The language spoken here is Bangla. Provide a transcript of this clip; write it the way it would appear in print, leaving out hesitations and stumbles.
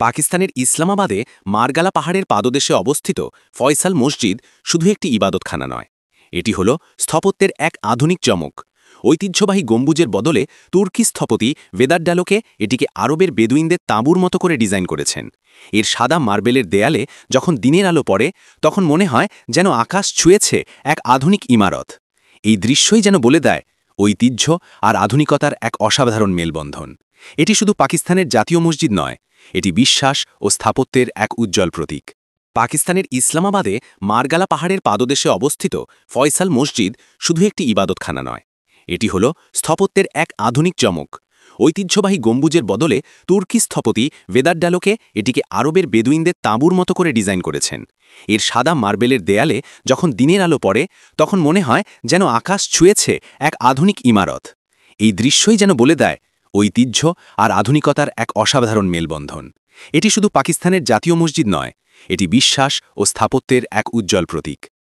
পাকিস্তানের ইসলামাবাদে মারগালা পাহাড়ের পাদদেশে অবস্থিত ফয়সাল মসজিদ শুধু একটি ইবাদতখানা নয়, এটি হল স্থপত্যের এক আধুনিক চমক। ঐতিহ্যবাহী গম্বুজের বদলে তুর্কি স্থপতি ভেদার ডালোকে এটিকে আরবের বেদুইনদের তাঁবুর মতো করে ডিজাইন করেছেন। এর সাদা মার্বেলের দেয়ালে যখন দিনের আলো পড়ে তখন মনে হয় যেন আকাশ ছুঁয়েছে এক আধুনিক ইমারত। এই দৃশ্যই যেন বলে দেয় ঐতিহ্য আর আধুনিকতার এক অসাধারণ মেলবন্ধন। এটি শুধু পাকিস্তানের জাতীয় মসজিদ নয়, এটি বিশ্বাস ও স্থাপত্যের এক উজ্জ্বল প্রতীক। পাকিস্তানের ইসলামাবাদে মারগালা পাহাড়ের পাদদেশে অবস্থিত ফয়সাল মসজিদ শুধু একটি ইবাদতখানা নয়, এটি হল স্থপত্যের এক আধুনিক চমক। ঐতিহ্যবাহী গম্বুজের বদলে তুর্কি স্থপতি ভেদার ডালোকে এটিকে আরবের বেদুইনদের তাঁবুর মতো করে ডিজাইন করেছেন। এর সাদা মার্বেলের দেয়ালে যখন দিনের আলো পড়ে তখন মনে হয় যেন আকাশ ছুঁয়েছে এক আধুনিক ইমারত। এই দৃশ্যই যেন বলে দেয় ঐতিহ্য আর আধুনিকতার এক অসাধারণ মেলবন্ধন। এটি শুধু পাকিস্তানের জাতীয় মসজিদ নয়, এটি বিশ্বাস ও স্থাপত্যের এক উজ্জ্বল প্রতীক।